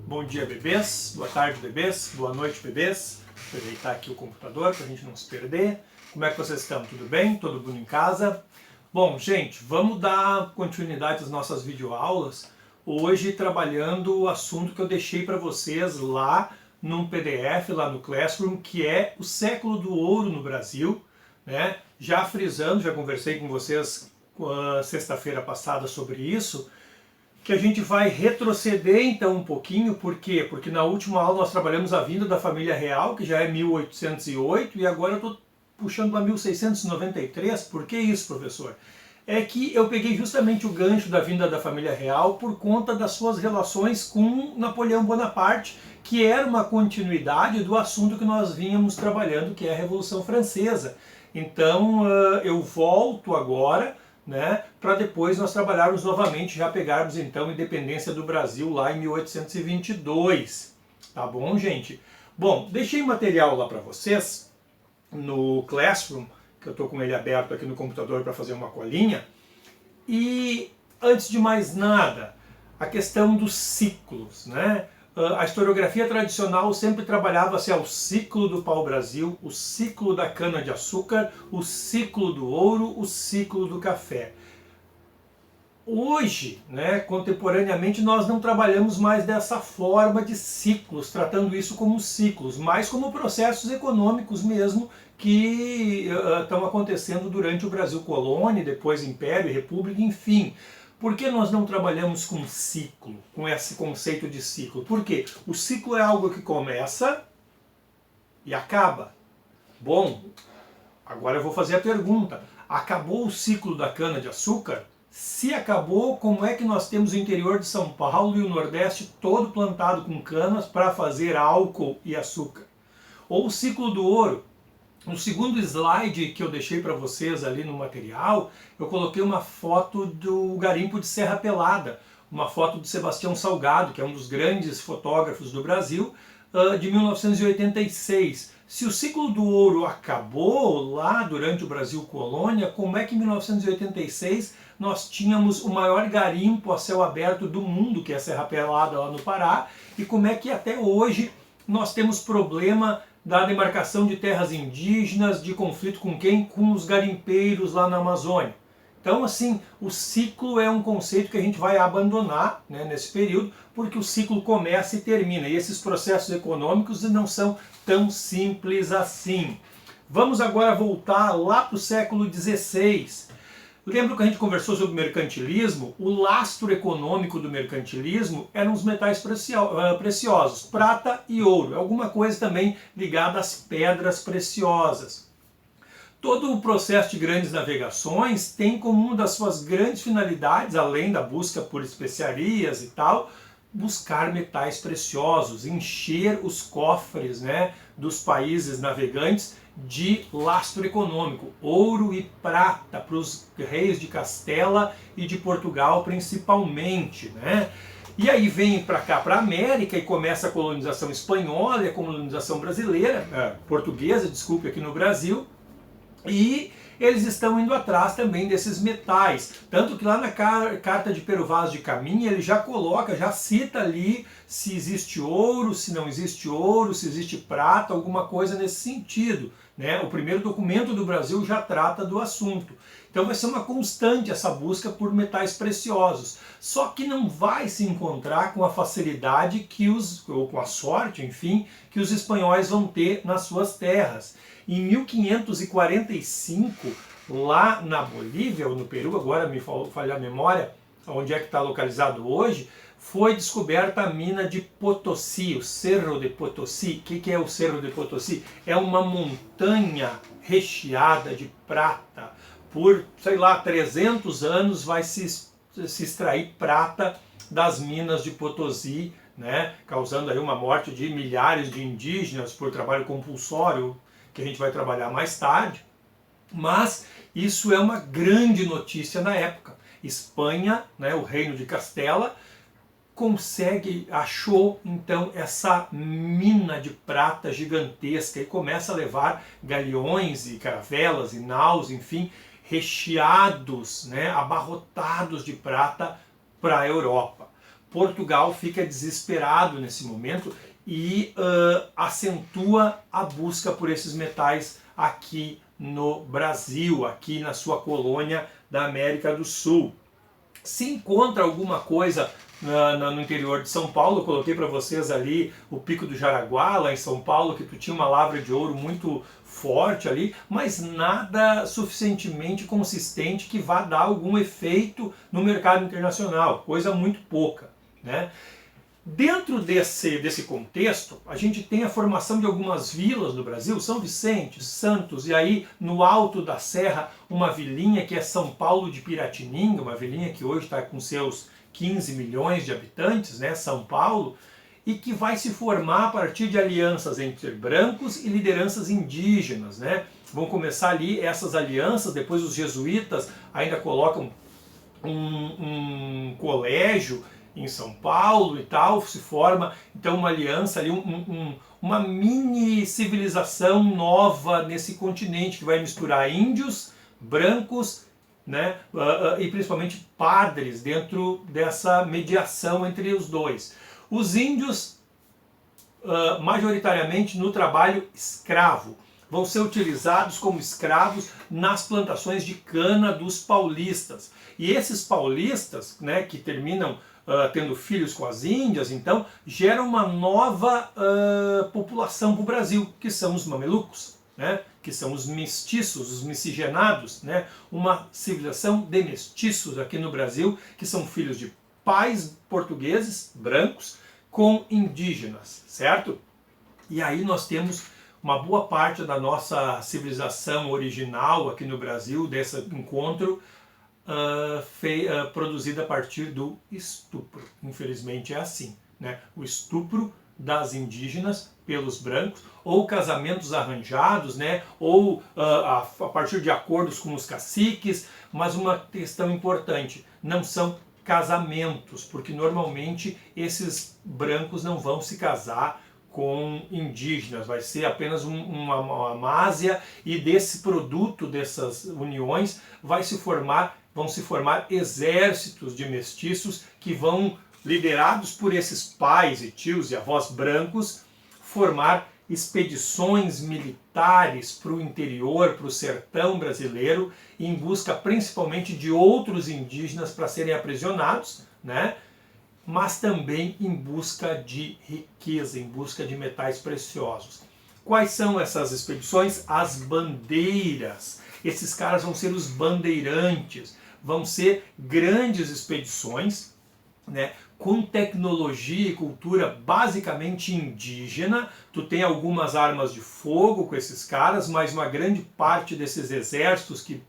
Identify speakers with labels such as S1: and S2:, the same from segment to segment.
S1: Bom dia, bebês. Boa tarde, bebês. Boa noite, bebês. Vou ajeitar aqui o computador para a gente não se perder. Como é que vocês estão? Tudo bem? Todo mundo em casa? Bom, gente, vamos dar continuidade às nossas videoaulas. Hoje trabalhando o assunto que eu deixei para vocês lá num PDF, lá no Classroom, que é o século do ouro no Brasil, né? Já frisando, já conversei com vocês sexta-feira passada sobre isso, que a gente vai retroceder então um pouquinho. Por quê? Porque na última aula nós trabalhamos a vinda da família real, que já é 1808, e agora eu estou puxando para 1693. Por que isso, professor? É que eu peguei justamente o gancho da vinda da família real por conta das suas relações com Napoleão Bonaparte, que era uma continuidade do assunto que nós vínhamos trabalhando, que é a Revolução Francesa. Então eu volto agora, né, para depois nós trabalharmos novamente, já pegarmos então a independência do Brasil lá em 1822. Tá bom, gente? Bom, deixei material lá para vocês no Classroom, que eu estou com ele aberto aqui no computador para fazer uma colinha. E antes de mais nada, a questão dos ciclos, né? A historiografia tradicional sempre trabalhava-se ao ciclo do pau-brasil, o ciclo da cana-de-açúcar, o ciclo do ouro, o ciclo do café. Hoje, né, contemporaneamente, nós não trabalhamos mais dessa forma de ciclos, tratando isso como ciclos, mas como processos econômicos mesmo que estão acontecendo durante o Brasil colônia, depois Império e República, enfim. Por que nós não trabalhamos com ciclo, com esse conceito de ciclo? Por quê? O ciclo é algo que começa e acaba. Bom, agora eu vou fazer a pergunta. Acabou o ciclo da cana-de-açúcar? Se acabou, como é que nós temos o interior de São Paulo e o Nordeste todo plantado com canas para fazer álcool e açúcar? Ou o ciclo do ouro? No segundo slide que eu deixei para vocês ali no material, eu coloquei uma foto do garimpo de Serra Pelada, uma foto de Sebastião Salgado, que é um dos grandes fotógrafos do Brasil, de 1986. Se o ciclo do ouro acabou lá durante o Brasil colônia, como é que em 1986 nós tínhamos o maior garimpo a céu aberto do mundo, que é a Serra Pelada lá no Pará, e como é que até hoje nós temos problema da demarcação de terras indígenas, de conflito com quem? Com os garimpeiros lá na Amazônia. Então, assim, o ciclo é um conceito que a gente vai abandonar, né, nesse período, porque o ciclo começa e termina. E esses processos econômicos não são tão simples assim. Vamos agora voltar lá para o século XVI. Lembra que a gente conversou sobre mercantilismo? O lastro econômico do mercantilismo eram os metais preciosos, prata e ouro, alguma coisa também ligada às pedras preciosas. Todo o processo de grandes navegações tem como uma das suas grandes finalidades, além da busca por especiarias e tal, buscar metais preciosos, encher os cofres, né, dos países navegantes de lastro econômico, ouro e prata para os reis de Castela e de Portugal principalmente, né? E aí vem para cá, para a América, e começa a colonização espanhola e a colonização brasileira, portuguesa, desculpe, aqui no Brasil, e eles estão indo atrás também desses metais. Tanto que lá na carta de Pero Vaz de Caminha ele já coloca, já cita ali se existe ouro, se não existe ouro, se existe prata, alguma coisa nesse sentido, né? O primeiro documento do Brasil já trata do assunto. Então vai ser uma constante essa busca por metais preciosos. Só que não vai se encontrar com a facilidade que ou com a sorte, enfim, que os espanhóis vão ter nas suas terras. Em 1545, lá na Bolívia, ou no Peru, agora me falha a memória, onde é que está localizado hoje, foi descoberta a mina de Potosí, o Cerro de Potosí. O que é o Cerro de Potosí? É uma montanha recheada de prata. Por, sei lá, 300 anos vai se extrair prata das minas de Potosí, né, causando aí uma morte de milhares de indígenas por trabalho compulsório, que a gente vai trabalhar mais tarde, mas isso é uma grande notícia na época. Espanha, né, o reino de Castela, achou então essa mina de prata gigantesca e começa a levar galeões e caravelas e naus, enfim, recheados, né, abarrotados de prata para a Europa. Portugal fica desesperado nesse momento e acentua a busca por esses metais aqui no Brasil, aqui na sua colônia da América do Sul. Se encontra alguma coisa no interior de São Paulo, eu coloquei para vocês ali o Pico do Jaraguá, lá em São Paulo, que tu tinha uma lavra de ouro muito forte ali, mas nada suficientemente consistente que vá dar algum efeito no mercado internacional, coisa muito pouca, né? Dentro desse contexto, a gente tem a formação de algumas vilas no Brasil, São Vicente, Santos, e aí no alto da serra uma vilinha que é São Paulo de Piratininga, uma vilinha que hoje está com seus 15 milhões de habitantes, né, São Paulo, e que vai se formar a partir de alianças entre brancos e lideranças indígenas, né? Vão começar ali essas alianças, depois os jesuítas ainda colocam um colégio em São Paulo e tal, se forma então uma aliança ali, uma mini civilização nova nesse continente que vai misturar índios, brancos, né, e principalmente padres dentro dessa mediação entre os dois. Os índios, majoritariamente no trabalho escravo, vão ser utilizados como escravos nas plantações de cana dos paulistas. E esses paulistas, né, que terminam tendo filhos com as índias, então, geram uma nova população para o Brasil, que são os mamelucos, né, que são os mestiços, os miscigenados, né, uma civilização de mestiços aqui no Brasil, que são filhos de pais portugueses, brancos, com indígenas, certo? E aí nós temos uma boa parte da nossa civilização original aqui no Brasil, desse encontro, produzida a partir do estupro. Infelizmente é assim, né? O estupro das indígenas pelos brancos, ou casamentos arranjados, né? Ou a partir de acordos com os caciques, mas uma questão importante, não são casamentos, porque normalmente esses brancos não vão se casar com indígenas, vai ser apenas uma amásia, e desse produto, dessas uniões, vão se formar exércitos de mestiços que vão, liderados por esses pais e tios e avós brancos, formar expedições militares para o interior, para o sertão brasileiro, em busca principalmente de outros indígenas para serem aprisionados, né? Mas também em busca de riqueza, em busca de metais preciosos. Quais são essas expedições? As bandeiras. Esses caras vão ser os bandeirantes, vão ser grandes expedições, né, com tecnologia e cultura basicamente indígena. Tu tem algumas armas de fogo com esses caras, mas uma grande parte desses exércitos que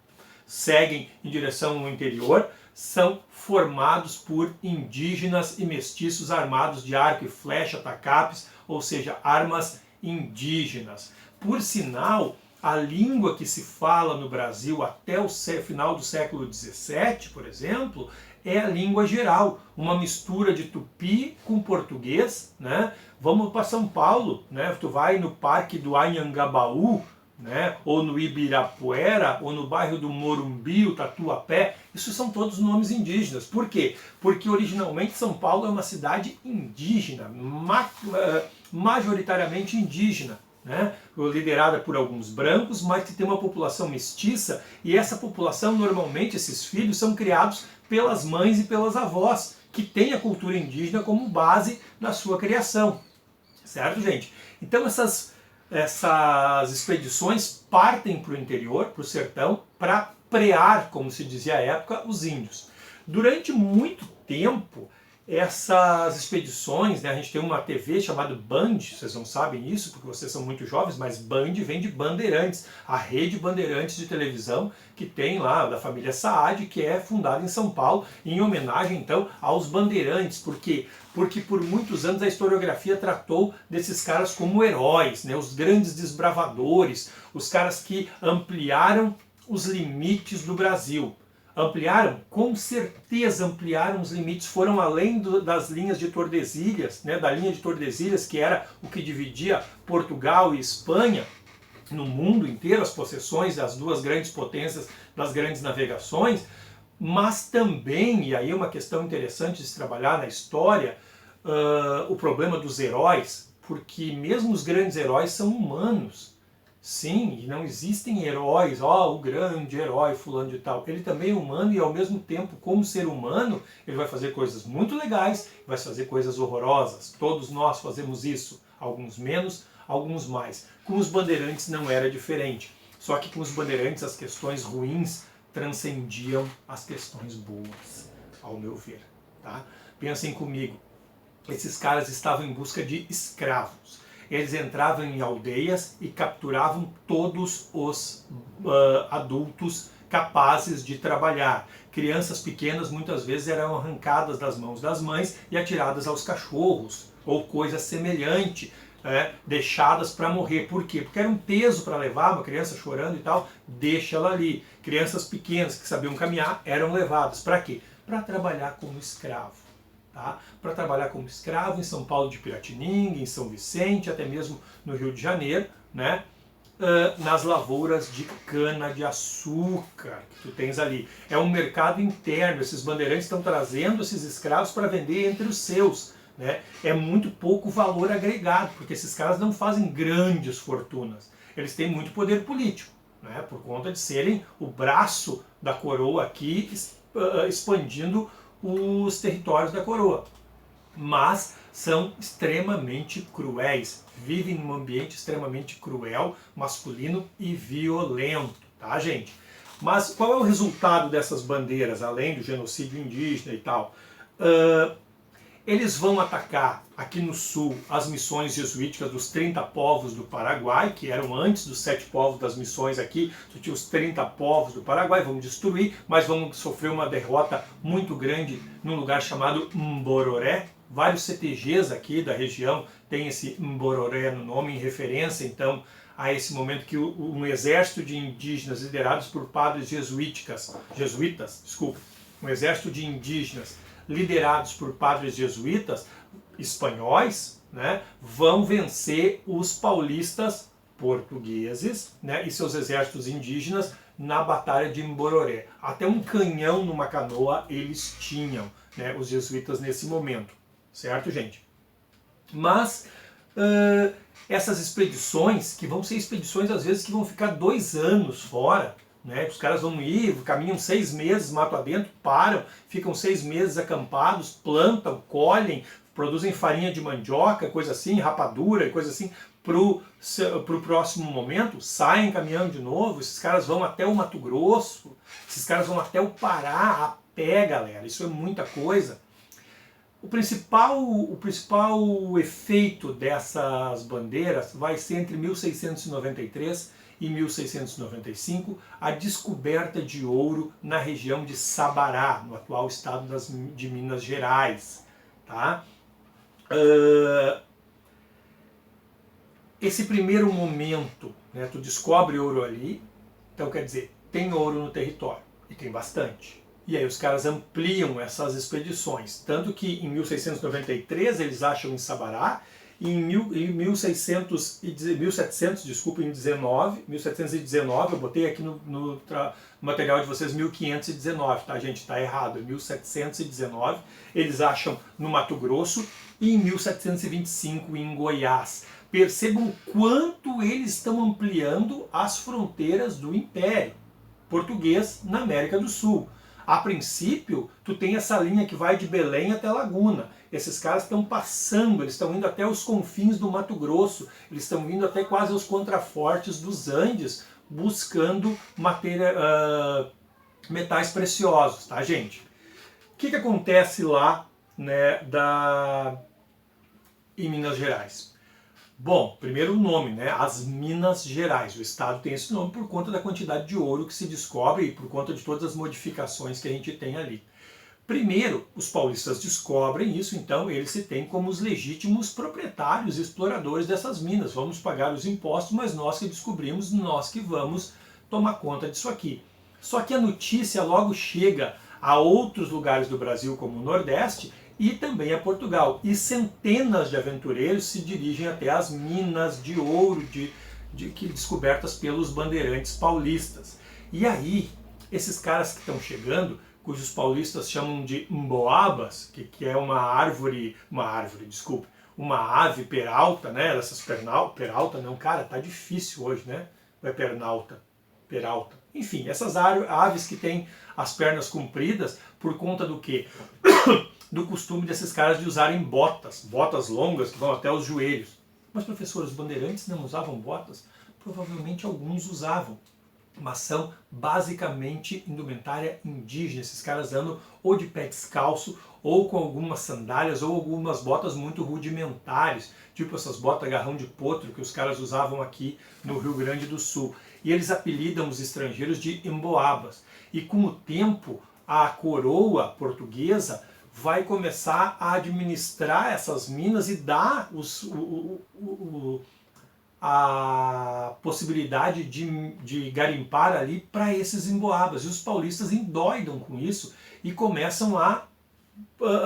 S1: seguem em direção ao interior são formados por indígenas e mestiços armados de arco e flecha, tacapes, ou seja, armas indígenas. Por sinal, a língua que se fala no Brasil até o final do século XVII, por exemplo, é a língua geral, uma mistura de tupi com português, né? Vamos para São Paulo, né? Tu vai no Parque do Anhangabaú, né? Ou no Ibirapuera, ou no bairro do Morumbi, o Tatuapé, isso são todos nomes indígenas. Por quê? Porque originalmente São Paulo é uma cidade indígena, majoritariamente indígena, né? Liderada por alguns brancos, mas que tem uma população mestiça, e essa população, normalmente, esses filhos são criados pelas mães e pelas avós, que têm a cultura indígena como base da sua criação. Certo, gente? Então essas expedições partem para o interior, para o sertão, para prear, como se dizia à época, os índios. Durante muito tempo, essas expedições, né, a gente tem uma TV chamada Band, vocês não sabem isso porque vocês são muito jovens, mas Band vem de Bandeirantes, a rede Bandeirantes de televisão que tem lá, da família Saad, que é fundada em São Paulo, em homenagem então aos bandeirantes. Por quê? Porque por muitos anos a historiografia tratou desses caras como heróis, né, os grandes desbravadores, os caras que ampliaram os limites do Brasil. Ampliaram? Com certeza ampliaram os limites, foram além das linhas de Tordesilhas, né, da linha de Tordesilhas, que era o que dividia Portugal e Espanha no mundo inteiro, as possessões das duas grandes potências das grandes navegações. Mas também, e aí é uma questão interessante de se trabalhar na história, o problema dos heróis, porque mesmo os grandes heróis são humanos. Sim, e não existem heróis, o grande herói fulano de tal. Ele também é humano e ao mesmo tempo, como ser humano, ele vai fazer coisas muito legais, vai fazer coisas horrorosas. Todos nós fazemos isso, alguns menos, alguns mais. Com os bandeirantes não era diferente. Só que com os bandeirantes as questões ruins transcendiam as questões boas, ao meu ver. Tá? Pensem comigo, esses caras estavam em busca de escravos. Eles entravam em aldeias e capturavam todos os adultos capazes de trabalhar. Crianças pequenas muitas vezes eram arrancadas das mãos das mães e atiradas aos cachorros, ou coisa semelhante, deixadas para morrer. Por quê? Porque era um peso para levar, uma criança chorando e tal, deixa ela ali. Crianças pequenas que sabiam caminhar eram levadas. Para quê? Para trabalhar como escravo. Tá? Para trabalhar como escravo em São Paulo de Piratininga, em São Vicente, até mesmo no Rio de Janeiro, né? Nas lavouras de cana-de-açúcar que tu tens ali. É um mercado interno, esses bandeirantes estão trazendo esses escravos para vender entre os seus. Né? É muito pouco valor agregado, porque esses caras não fazem grandes fortunas. Eles têm muito poder político, né? Por conta de serem o braço da coroa aqui, expandindo os territórios da coroa, mas são extremamente cruéis, vivem num ambiente extremamente cruel, masculino e violento, tá, gente? Mas qual é o resultado dessas bandeiras, além do genocídio indígena e tal? Eles vão atacar aqui no sul as missões jesuíticas dos 30 povos do Paraguai, que eram antes dos 7 povos das missões aqui, tu tinha os 30 povos do Paraguai, vamos destruir, mas vamos sofrer uma derrota muito grande num lugar chamado Mbororé. Vários CTGs aqui da região têm esse Mbororé no nome, em referência então a esse momento que um exército de indígenas liderados por padres jesuítas, um exército de indígenas liderados por padres jesuítas espanhóis, né, vão vencer os paulistas portugueses, né, e seus exércitos indígenas na Batalha de Mbororé. Até um canhão numa canoa eles tinham, né, os jesuítas nesse momento. Certo, gente? Mas essas expedições, que vão ser expedições às vezes que vão ficar 2 anos fora, né? Os caras vão ir, caminham 6 meses mato adentro, param, ficam 6 meses acampados, plantam, colhem, produzem farinha de mandioca, coisa assim, rapadura, coisa assim, pro próximo momento, saem caminhando de novo. Esses caras vão até o Mato Grosso, esses caras vão até o Pará a pé, galera. Isso é muita coisa. O principal efeito dessas bandeiras vai ser entre 1693 e 1695, a descoberta de ouro na região de Sabará, no atual estado de Minas Gerais. Tá? Esse primeiro momento, né, tu descobre ouro ali, então quer dizer, tem ouro no território, e tem bastante. E aí os caras ampliam essas expedições, tanto que em 1693 eles acham em Sabará, e em 1719, eu botei aqui no material de vocês 1519, tá, gente? Tá errado, é 1719, eles acham no Mato Grosso, e em 1725 em Goiás. Percebam o quanto eles estão ampliando as fronteiras do Império Português na América do Sul. A princípio, tu tem essa linha que vai de Belém até Laguna. Esses caras estão passando, eles estão indo até os confins do Mato Grosso, eles estão indo até quase os contrafortes dos Andes, buscando metais preciosos, tá, gente? O que acontece lá, né, em Minas Gerais? Bom, primeiro o nome, né? As Minas Gerais. O estado tem esse nome por conta da quantidade de ouro que se descobre e por conta de todas as modificações que a gente tem ali. Primeiro, os paulistas descobrem isso, então eles se têm como os legítimos proprietários e exploradores dessas minas. Vamos pagar os impostos, mas nós que descobrimos, nós que vamos tomar conta disso aqui. Só que a notícia logo chega a outros lugares do Brasil, como o Nordeste, e também a Portugal. E centenas de aventureiros se dirigem até as minas de ouro descobertas pelos bandeirantes paulistas. E aí, esses caras que estão chegando cujos paulistas chamam de emboabas, que é uma ave peralta, né? Essas peralta não, cara, tá difícil hoje, né? Vai peralta. Enfim, essas aves que têm as pernas compridas por conta do quê? Do costume desses caras de usarem botas longas que vão até os joelhos. Mas, professor, os bandeirantes não usavam botas? Provavelmente alguns usavam, mas são basicamente indumentária indígena. Esses caras andam ou de pé descalço, ou com algumas sandálias, ou algumas botas muito rudimentares, tipo essas botas garrão de potro que os caras usavam aqui no Rio Grande do Sul. E eles apelidam os estrangeiros de emboabas. E com o tempo, a coroa portuguesa vai começar a administrar essas minas e dar a possibilidade de garimpar ali para esses emboabas. E os paulistas endoidam com isso e começam a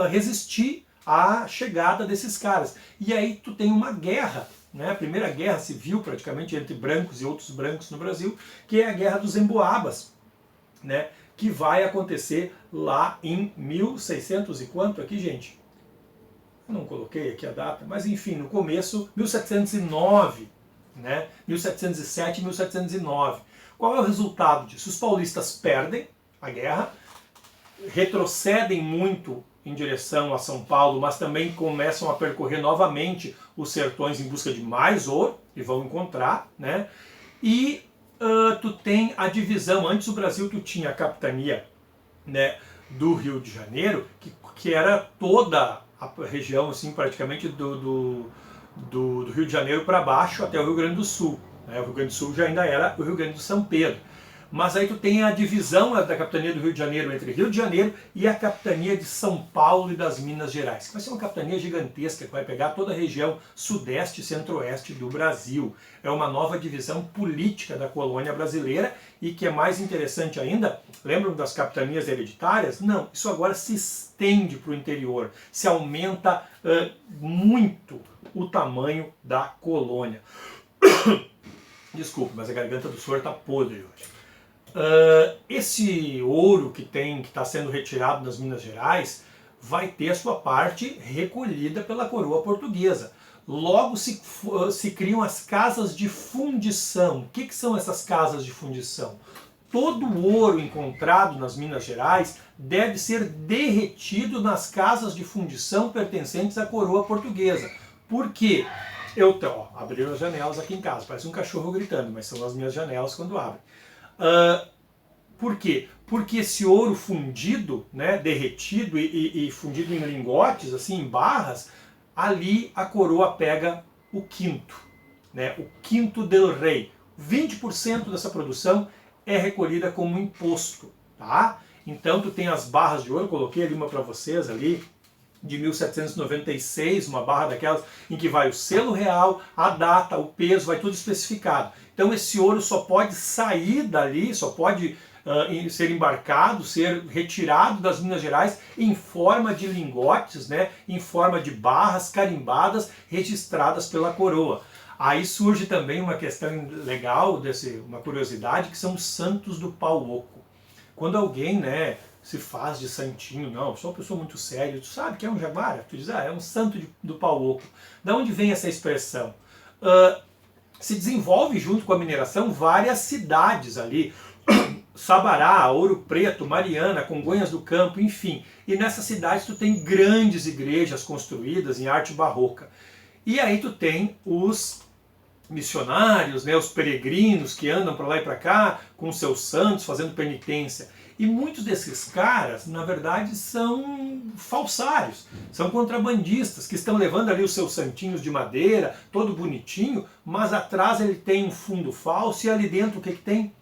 S1: resistir à chegada desses caras. E aí tu tem uma guerra, né? A primeira guerra civil praticamente entre brancos e outros brancos no Brasil, que é a Guerra dos Emboabas, né? Que vai acontecer lá em 1600 e quanto aqui, gente? Eu não coloquei aqui a data, mas enfim, no começo, 1709, né? 1707 e 1709. Qual é o resultado disso? Os paulistas perdem a guerra, retrocedem muito em direção a São Paulo, mas também começam a percorrer novamente os sertões em busca de mais ouro, e vão encontrar, né? E tu tem a divisão. Antes do Brasil tu tinha a capitania, né, do Rio de Janeiro, que era toda a região assim, praticamente do Rio de Janeiro para baixo até o Rio Grande do Sul, né? O Rio Grande do Sul já ainda era o Rio Grande do São Pedro. Mas aí tu tem a divisão da capitania do Rio de Janeiro entre Rio de Janeiro e a capitania de São Paulo e das Minas Gerais. Vai ser uma capitania gigantesca que vai pegar toda a região sudeste e centro-oeste do Brasil. É uma nova divisão política da colônia brasileira e que é mais interessante ainda, lembram das capitanias hereditárias? Não, isso agora se estende para o interior, se aumenta muito o tamanho da colônia. Desculpe, mas a garganta do senhor está podre hoje. Esse ouro que está sendo retirado das Minas Gerais vai ter a sua parte recolhida pela coroa portuguesa. Logo se criam as casas de fundição. O que são essas casas de fundição? Todo o ouro encontrado nas Minas Gerais deve ser derretido nas casas de fundição pertencentes à coroa portuguesa. Por quê? Abriram as janelas aqui em casa, parece um cachorro gritando, mas são as minhas janelas quando abrem. Por quê? Porque esse ouro fundido, né, derretido e fundido em lingotes, assim, em barras, ali a coroa pega o quinto, né, o quinto del rei. 20% dessa produção é recolhida como imposto, tá? Então tu tem as barras de ouro, coloquei ali uma para vocês ali, de 1796, uma barra daquelas em que vai o selo real, a data, o peso, vai tudo especificado. Então esse ouro só pode sair dali, só pode ser embarcado, ser retirado das Minas Gerais em forma de lingotes, né, em forma de barras carimbadas registradas pela coroa. Aí surge também uma questão legal, uma curiosidade, que são os santos do pau oco. Quando alguém, né, se faz de santinho, não, eu sou uma pessoa muito séria, tu sabe que é um jaguara? Tu diz, é um santo do pau oco. Da onde vem essa expressão? Se desenvolve junto com a mineração várias cidades ali, Sabará, Ouro Preto, Mariana, Congonhas do Campo, enfim. E nessas cidades tu tem grandes igrejas construídas em arte barroca. E aí tu tem os missionários, né, os peregrinos que andam para lá e para cá com seus santos fazendo penitência. E muitos desses caras, na verdade, são falsários, são contrabandistas que estão levando ali os seus santinhos de madeira, todo bonitinho, mas atrás ele tem um fundo falso e ali dentro o que tem?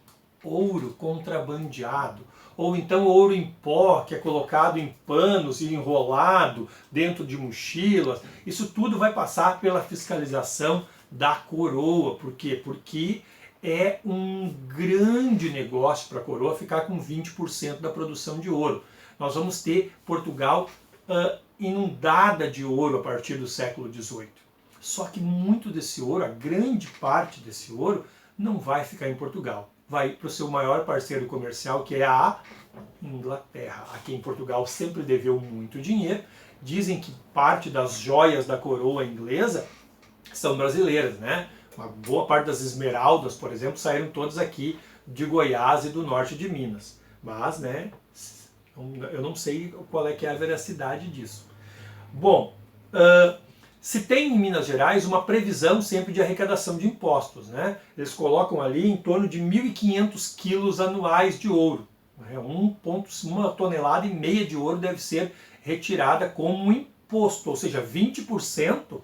S1: Ouro contrabandeado. Ou então ouro em pó, que é colocado em panos e enrolado dentro de mochilas. Isso tudo vai passar pela fiscalização da coroa. Por quê? Porque é um grande negócio para a coroa ficar com 20% da produção de ouro. Nós vamos ter Portugal inundada de ouro a partir do século XVIII. Só que muito desse ouro, a grande parte desse ouro, não vai ficar em Portugal. Vai para o seu maior parceiro comercial, que é a Inglaterra. Aqui em Portugal sempre deveu muito dinheiro. Dizem que parte das joias da coroa inglesa são brasileiras, né? Uma boa parte das esmeraldas, por exemplo, saíram todas aqui de Goiás e do norte de Minas. Mas, né, eu não sei qual é que é a veracidade disso. Bom, se tem em Minas Gerais uma previsão sempre de arrecadação de impostos, né? Eles colocam ali em torno de 1.500 quilos anuais de ouro. 1,5 tonelada de ouro deve ser retirada como um imposto, ou seja, 20%,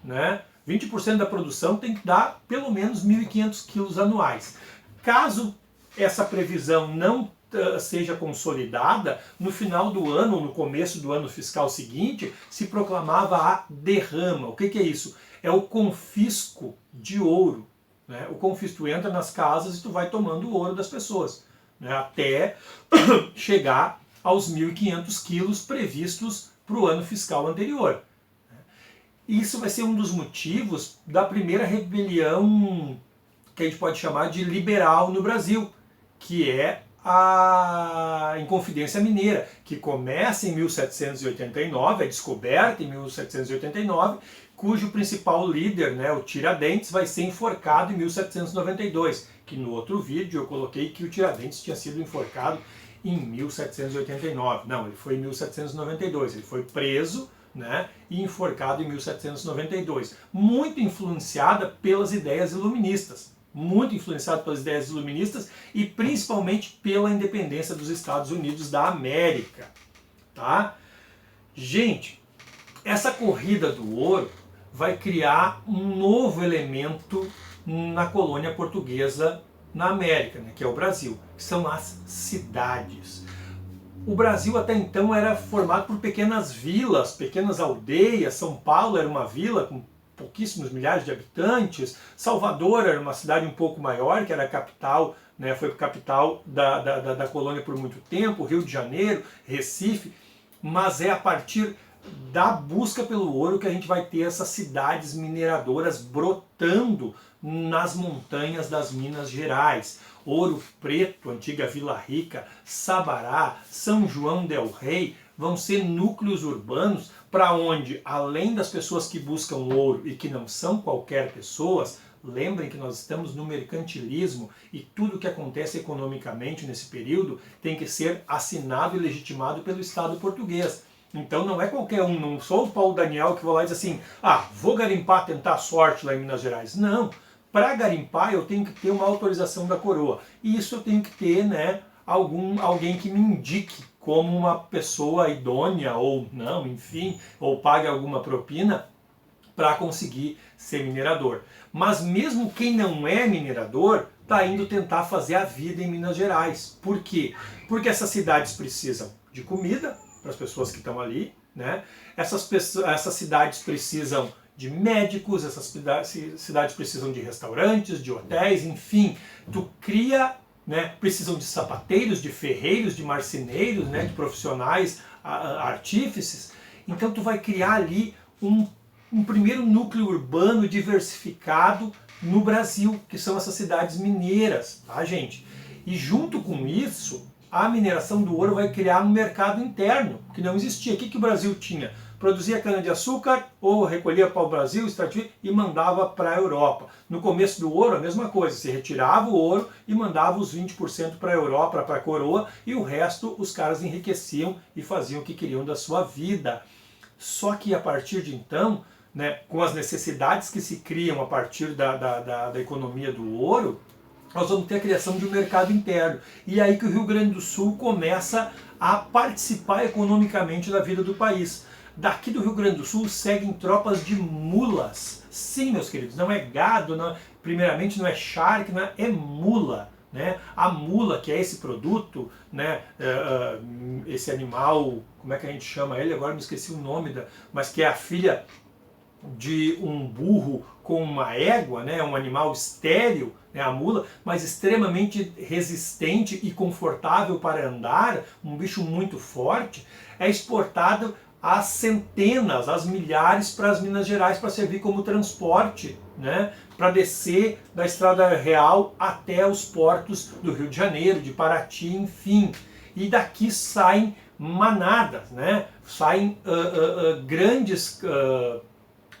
S1: né? 20% da produção tem que dar pelo menos 1.500 quilos anuais. Caso essa previsão não seja consolidada, no final do ano, no começo do ano fiscal seguinte, se proclamava a derrama. O que é isso? É o confisco de ouro. Né? O confisco, tu entra nas casas e tu vai tomando o ouro das pessoas, né? Até chegar aos 1.500 quilos previstos para o ano fiscal anterior. Isso vai ser um dos motivos da primeira rebelião que a gente pode chamar de liberal no Brasil, que é a Inconfidência Mineira, que começa em 1789, é descoberta em 1789, cujo principal líder, né, o Tiradentes, vai ser enforcado em 1792, que no outro vídeo eu coloquei que o Tiradentes tinha sido enforcado em 1789. Não, ele foi em 1792, ele foi preso, né, e enforcado em 1792, muito influenciada pelas ideias iluministas. Muito influenciado pelas ideias iluministas e principalmente pela independência dos Estados Unidos da América. Tá? Gente, essa corrida do ouro vai criar um novo elemento na colônia portuguesa na América, né, que é o Brasil, que são as cidades. O Brasil até então era formado por pequenas vilas, pequenas aldeias. São Paulo era uma vila com pouquíssimos milhares de habitantes. Salvador era uma cidade um pouco maior, que era a capital, né, foi capital da colônia por muito tempo, Rio de Janeiro, Recife, mas é a partir da busca pelo ouro que a gente vai ter essas cidades mineradoras brotando nas montanhas das Minas Gerais. Ouro Preto, antiga Vila Rica, Sabará, São João del Rei, vão ser núcleos urbanos para onde, além das pessoas que buscam ouro e que não são qualquer pessoas, lembrem que nós estamos no mercantilismo e tudo que acontece economicamente nesse período tem que ser assinado e legitimado pelo Estado português. Então não é qualquer um, não sou o Paulo Daniel que vou lá e diz assim, vou garimpar, tentar a sorte lá em Minas Gerais. Não, para garimpar eu tenho que ter uma autorização da coroa. E isso eu tenho que ter, né, alguém que me indique como uma pessoa idônea ou não, enfim, ou pague alguma propina para conseguir ser minerador. Mas mesmo quem não é minerador está indo tentar fazer a vida em Minas Gerais. Por quê? Porque essas cidades precisam de comida para as pessoas que estão ali, né? Essas cidades precisam de médicos, essas cidades precisam de restaurantes, de hotéis, enfim, tu cria, né, precisam de sapateiros, de ferreiros, de marceneiros, né, de profissionais, artífices. Então tu vai criar ali um primeiro núcleo urbano diversificado no Brasil, que são essas cidades mineiras, tá, gente? E junto com isso, a mineração do ouro vai criar um mercado interno, que não existia. O que o Brasil tinha? Produzia cana-de-açúcar ou recolhia para o Brasil, extratia e mandava para a Europa. No começo do ouro, a mesma coisa, se retirava o ouro e mandava os 20% para a Europa, para a coroa, e o resto os caras enriqueciam e faziam o que queriam da sua vida. Só que a partir de então, né, com as necessidades que se criam a partir da economia do ouro, nós vamos ter a criação de um mercado interno. E é aí que o Rio Grande do Sul começa a participar economicamente da vida do país. Daqui do Rio Grande do Sul seguem tropas de mulas. Sim, meus queridos, não é gado, não, primeiramente não é charque, não é mula. Né? A mula, que é esse produto, né, esse animal, como é que a gente chama ele? Agora me esqueci o nome, mas que é a filha de um burro com uma égua, né, um animal estéril, né, a mula, mas extremamente resistente e confortável para andar, um bicho muito forte, é exportado às centenas, às milhares para as Minas Gerais para servir como transporte, né, para descer da Estrada Real até os portos do Rio de Janeiro, de Paraty, enfim. e daqui saem manadas, né? Saem grandes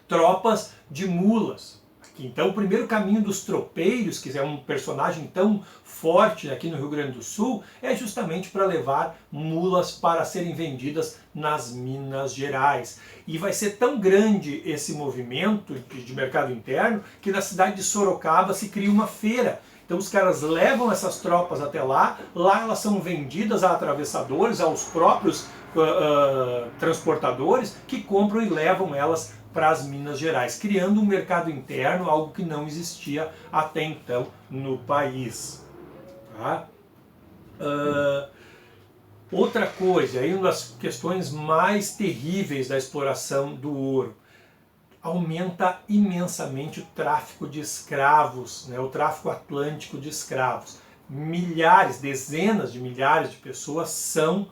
S1: tropas de mulas. Então, o primeiro caminho dos tropeiros, que é um personagem tão forte aqui no Rio Grande do Sul, é justamente para levar mulas para serem vendidas nas Minas Gerais. E vai ser tão grande esse movimento de mercado interno que na cidade de Sorocaba se cria uma feira. Então os caras levam essas tropas até lá elas são vendidas a atravessadores, aos próprios transportadores que compram e levam elas para as Minas Gerais, criando um mercado interno, algo que não existia até então no país. Tá? Outra coisa, aí uma das questões mais terríveis da exploração do ouro, aumenta imensamente o tráfico de escravos, né, o tráfico atlântico de escravos. Milhares, dezenas de milhares de pessoas são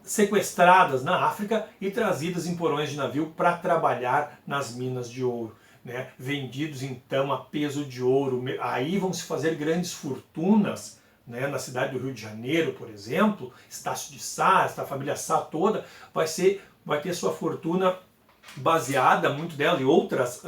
S1: sequestradas na África e trazidas em porões de navio para trabalhar nas minas de ouro, né? Vendidos então a peso de ouro. Aí vão se fazer grandes fortunas, né? Na cidade do Rio de Janeiro, por exemplo, Estácio de Sá, esta família Sá toda vai ter sua fortuna baseada, muito dela e outras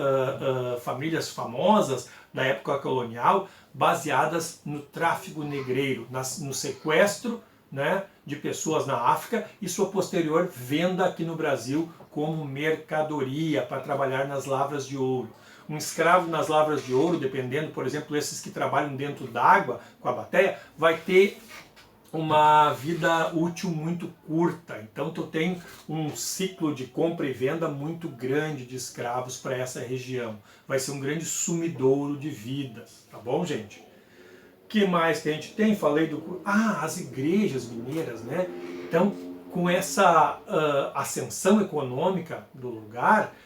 S1: famílias famosas da época colonial, baseadas no tráfico negreiro, no sequestro, né, de pessoas na África e sua posterior venda aqui no Brasil como mercadoria para trabalhar nas lavras de ouro. Um escravo nas lavras de ouro, dependendo, por exemplo, esses que trabalham dentro d'água com a bateia, vai ter uma vida útil muito curta. Então tu tem um ciclo de compra e venda muito grande de escravos para essa região. Vai ser um grande sumidouro de vidas, tá bom, gente? O que mais que a gente tem? Falei as igrejas mineiras, né? Então, com essa ascensão econômica do lugar,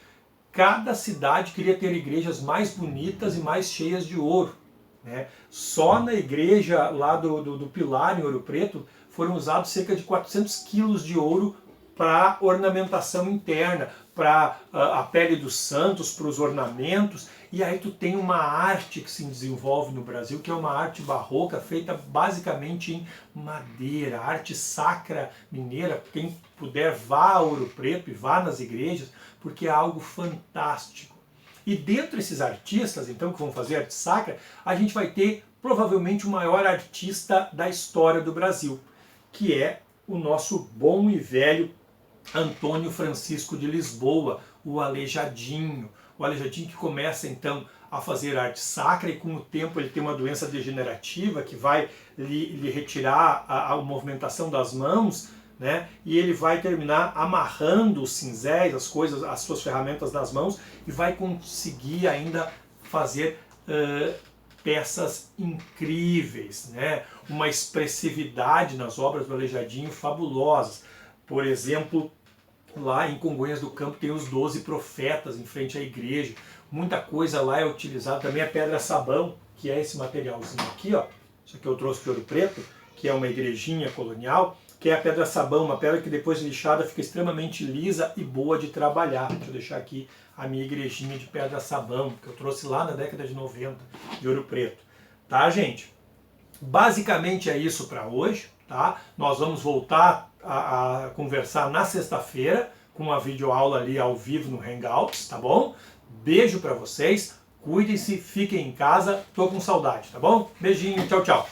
S1: cada cidade queria ter igrejas mais bonitas e mais cheias de ouro, né? Só na igreja lá do Pilar, em Ouro Preto, foram usados cerca de 400 quilos de ouro para ornamentação interna, para a pele dos santos, para os ornamentos. E aí tu tem uma arte que se desenvolve no Brasil, que é uma arte barroca feita basicamente em madeira, arte sacra mineira. Quem puder, vá a Ouro Preto e vá nas igrejas, porque é algo fantástico. E dentro desses artistas, então, que vão fazer arte sacra, a gente vai ter provavelmente o maior artista da história do Brasil, que é o nosso bom e velho Antônio Francisco de Lisboa, o Aleijadinho. O Aleijadinho que começa então a fazer arte sacra e com o tempo ele tem uma doença degenerativa que vai lhe retirar a movimentação das mãos, né? E ele vai terminar amarrando os cinzéis, as suas ferramentas nas mãos e vai conseguir ainda fazer peças incríveis, né? Uma expressividade nas obras do Aleijadinho fabulosas. Por exemplo, lá em Congonhas do Campo tem os 12 profetas em frente à igreja. Muita coisa lá é utilizada. Também a pedra-sabão, que é esse materialzinho aqui, ó. Isso aqui eu trouxe de Ouro Preto, que é uma igrejinha colonial, que é a pedra-sabão, uma pedra que depois de lixada fica extremamente lisa e boa de trabalhar. Deixa eu deixar aqui a minha igrejinha de pedra-sabão, que eu trouxe lá na década de 90, de Ouro Preto. Tá, gente? Basicamente é isso para hoje, tá? Nós vamos voltar a conversar na sexta-feira com uma videoaula ali ao vivo no Hangouts, tá bom? Beijo para vocês, cuidem-se, fiquem em casa, tô com saudade, tá bom? Beijinho, tchau, tchau!